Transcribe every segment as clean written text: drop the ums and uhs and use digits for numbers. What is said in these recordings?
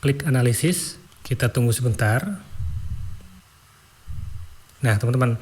klik analisis, kita tunggu sebentar. Nah teman-teman,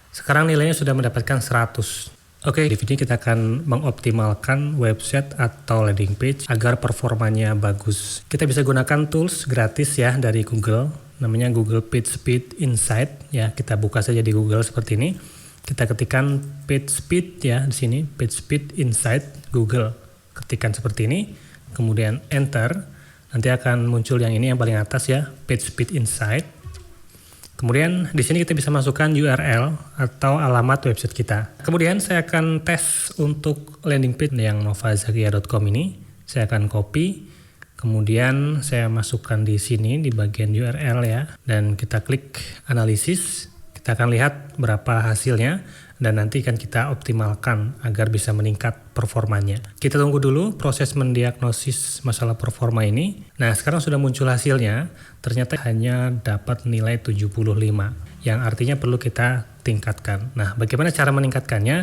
sekarang nilainya sudah mendapatkan 100. Oke, di video kita akan mengoptimalkan website atau landing page agar performanya bagus. Kita bisa gunakan tools gratis ya dari Google, namanya Google PageSpeed Insight ya. Kita buka saja di Google seperti ini. Kita ketikkan PageSpeed ya di sini, PageSpeed Insight Google. Ketikkan seperti ini, kemudian enter. Nanti akan muncul yang ini yang paling atas ya, PageSpeed Insight. Kemudian di sini kita bisa masukkan URL atau alamat website kita. Kemudian saya akan tes untuk landing page yang novazakia.com ini. Saya akan copy, kemudian saya masukkan di sini di bagian URL ya, dan kita klik analisis. Kita akan lihat berapa hasilnya dan nanti akan kita optimalkan agar bisa meningkat performanya. Kita tunggu dulu proses mendiagnosis masalah performa ini. Nah, sekarang sudah muncul hasilnya. Ternyata hanya dapat nilai 75, yang artinya perlu kita tingkatkan. Nah, bagaimana cara meningkatkannya?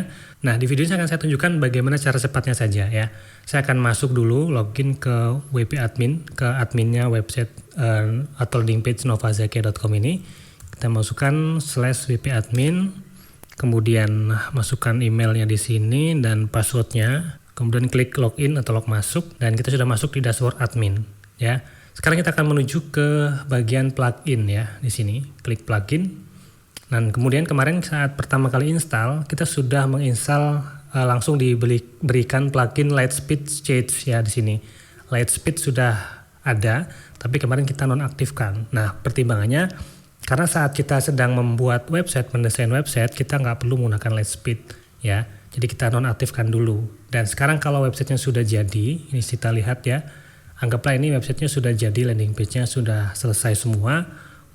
Nah, di video ini akan saya tunjukkan bagaimana cara cepatnya saja ya. Saya akan masuk dulu, login ke WP admin, ke adminnya website atau landing page novazakia.com ini. Kita masukkan /wp admin, kemudian masukkan emailnya di sini dan passwordnya, kemudian klik login atau log masuk, dan kita sudah masuk di dashboard admin ya. Sekarang kita akan menuju ke bagian plugin ya, di sini klik plugin. Dan kemudian kemarin saat pertama kali install, kita sudah menginstal langsung diberikan plugin Lightspeed Shades ya di sini. Lightspeed sudah ada, tapi kemarin kita nonaktifkan. Nah, pertimbangannya karena saat kita sedang membuat website, mendesain website, kita nggak perlu menggunakan Lightspeed ya. Jadi kita nonaktifkan dulu. Dan sekarang kalau websitenya sudah jadi, ini kita lihat ya. Anggaplah ini websitenya sudah jadi, landing page-nya sudah selesai semua.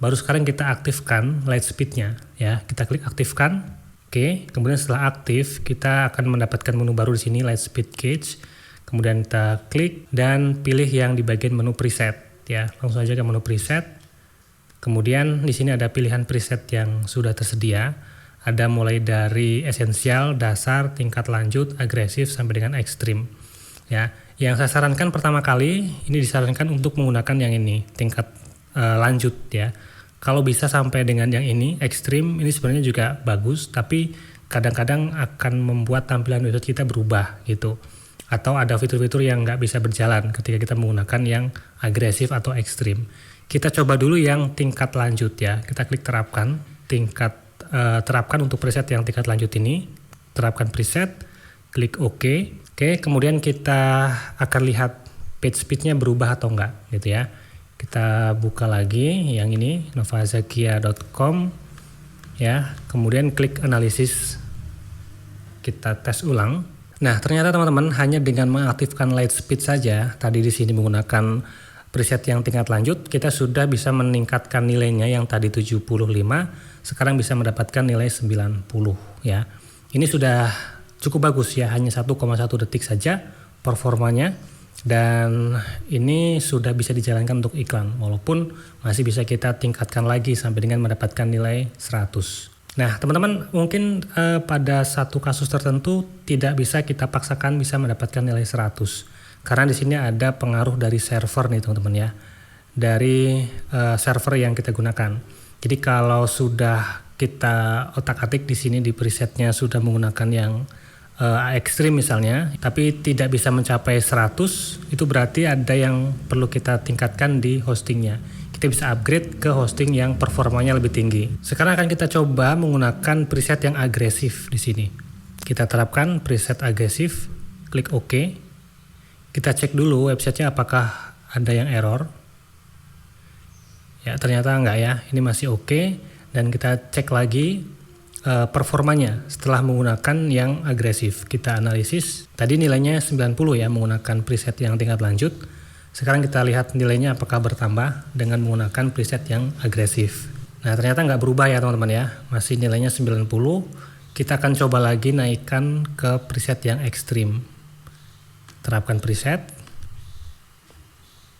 Baru sekarang kita aktifkan Lightspeed-nya ya. Kita klik aktifkan. Oke, kemudian setelah aktif, kita akan mendapatkan menu baru di sini, Lightspeed Gauge. Kemudian kita klik dan pilih yang di bagian menu preset ya. Langsung aja ke menu preset. Kemudian di sini ada pilihan preset yang sudah tersedia. Ada mulai dari esensial, dasar, tingkat lanjut, agresif sampai dengan ekstrim. Ya, yang saya sarankan pertama kali ini disarankan untuk menggunakan yang ini, tingkat lanjut ya. Kalau bisa sampai dengan yang ini, ekstrim, ini sebenarnya juga bagus, tapi kadang-kadang akan membuat tampilan website kita berubah gitu. Atau ada fitur-fitur yang nggak bisa berjalan ketika kita menggunakan yang agresif atau ekstrim. Kita coba dulu yang tingkat lanjut ya. Kita klik terapkan, terapkan untuk preset yang tingkat lanjut ini. Terapkan preset, klik OK. Oke, kemudian kita akan lihat page speed-nya berubah atau enggak gitu ya. Kita buka lagi yang ini, novazakia.com ya. Kemudian klik analisis. Kita tes ulang. Nah, ternyata teman-teman hanya dengan mengaktifkan Lightspeed saja, tadi di sini menggunakan preset yang tingkat lanjut, kita sudah bisa meningkatkan nilainya yang tadi 75, sekarang bisa mendapatkan nilai 90 ya. Ini sudah cukup bagus ya, hanya 1,1 detik saja performanya, dan ini sudah bisa dijalankan untuk iklan, walaupun masih bisa kita tingkatkan lagi sampai dengan mendapatkan nilai 100. Nah teman-teman, mungkin pada satu kasus tertentu tidak bisa kita paksakan bisa mendapatkan nilai 100. Karena di sini ada pengaruh dari server nih teman-teman ya, dari server yang kita gunakan. Jadi kalau sudah kita otak-atik di sini di presetnya sudah menggunakan yang ekstrim misalnya, tapi tidak bisa mencapai 100, itu berarti ada yang perlu kita tingkatkan di hostingnya. Kita bisa upgrade ke hosting yang performanya lebih tinggi. Sekarang akan kita coba menggunakan preset yang agresif di sini. Kita terapkan preset agresif, klik OK. Kita cek dulu websitenya apakah ada yang error. Ya, ternyata enggak ya, ini masih oke. Dan kita cek lagi performanya setelah menggunakan yang agresif. Kita analisis, tadi nilainya 90 ya menggunakan preset yang tingkat lanjut. Sekarang kita lihat nilainya apakah bertambah dengan menggunakan preset yang agresif. Nah ternyata nggak berubah ya teman-teman ya, masih nilainya 90. Kita akan coba lagi naikkan ke preset yang ekstrim. Terapkan preset,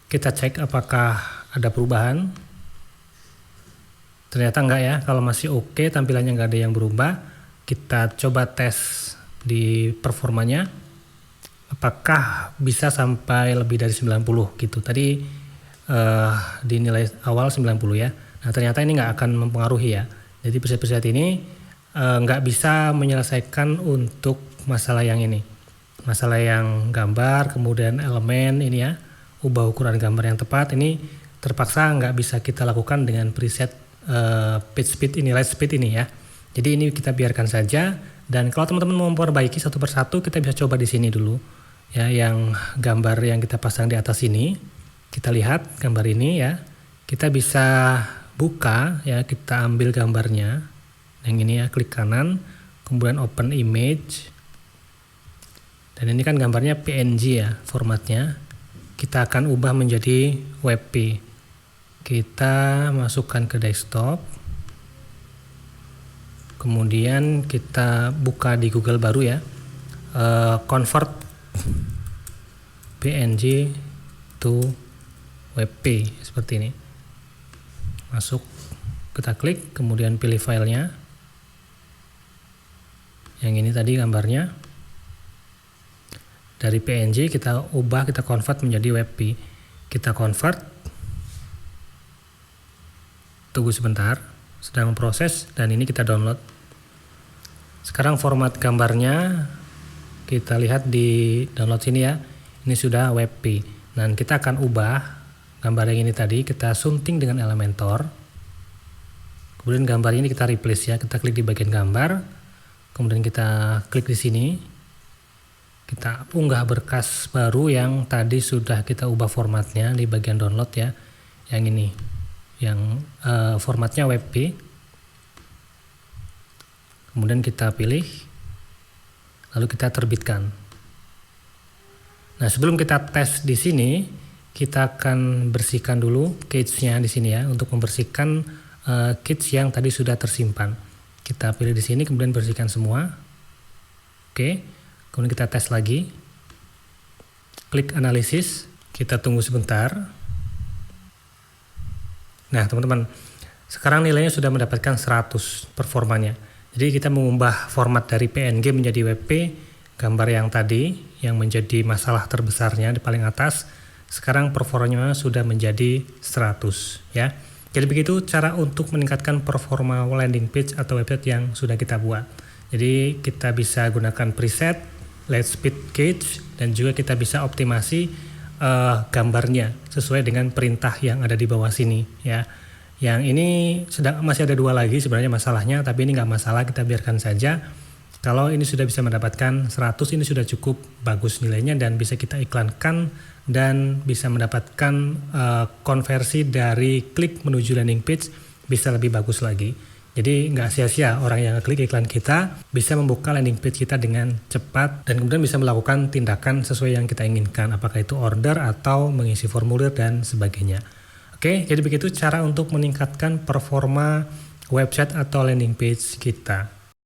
kita cek apakah ada perubahan. Ternyata enggak ya, kalau masih oke, tampilannya enggak ada yang berubah. Kita coba tes di performanya, apakah bisa sampai lebih dari 90 gitu. Tadi di nilai awal 90 ya. Nah ternyata ini nggak akan mempengaruhi ya. Jadi preset-preset ini nggak bisa menyelesaikan untuk masalah yang ini. Masalah yang gambar, kemudian elemen ini ya, ubah ukuran gambar yang tepat, ini terpaksa nggak bisa kita lakukan dengan preset page speed ini, light speed ini ya. Jadi ini kita biarkan saja, dan kalau teman-teman mau memperbaiki satu persatu kita bisa coba di sini dulu ya, yang gambar yang kita pasang di atas ini. Kita lihat gambar ini ya, kita bisa buka ya, kita ambil gambarnya yang ini ya, klik kanan, kemudian open image, dan ini kan gambarnya PNG ya formatnya. Kita akan ubah menjadi WebP. Kita masukkan ke desktop, kemudian kita buka di Google baru ya, convert PNG to WebP seperti ini. Masuk, kita klik, kemudian pilih filenya yang ini tadi gambarnya. Dari PNG kita ubah, kita convert menjadi WebP. Kita convert, tunggu sebentar, sedang memproses, dan ini kita download. Sekarang format gambarnya kita lihat di download sini ya, ini sudah WebP. Dan kita akan ubah gambar yang ini tadi, kita sunting dengan Elementor, kemudian gambar ini kita replace ya, kita klik di bagian gambar, kemudian kita klik di sini, kita unggah berkas baru yang tadi sudah kita ubah formatnya di bagian download ya, yang ini, yang formatnya WebP. Kemudian kita pilih, lalu kita terbitkan. Nah sebelum kita tes di sini, kita akan bersihkan dulu cache-nya di sini ya, untuk membersihkan cache yang tadi sudah tersimpan. Kita pilih di sini, kemudian bersihkan semua. Oke. Kemudian kita tes lagi, klik analisis, kita tunggu sebentar. Nah teman-teman, sekarang nilainya sudah mendapatkan 100 performanya. Jadi kita mengubah format dari PNG menjadi WebP, gambar yang tadi yang menjadi masalah terbesarnya di paling atas, sekarang performanya sudah menjadi 100 ya. Jadi begitu cara untuk meningkatkan performa landing page atau website yang sudah kita buat. Jadi kita bisa gunakan preset, light speed gauge, dan juga kita bisa optimasi gambarnya sesuai dengan perintah yang ada di bawah sini ya. Yang ini masih ada 2 lagi sebenarnya masalahnya, tapi ini nggak masalah, kita biarkan saja. Kalau ini sudah bisa mendapatkan 100, ini sudah cukup bagus nilainya, dan bisa kita iklankan dan bisa mendapatkan konversi dari klik menuju landing page bisa lebih bagus lagi. Jadi nggak sia-sia orang yang klik iklan kita bisa membuka landing page kita dengan cepat, dan kemudian bisa melakukan tindakan sesuai yang kita inginkan, apakah itu order atau mengisi formulir dan sebagainya. Oke, jadi begitu cara untuk meningkatkan performa website atau landing page kita.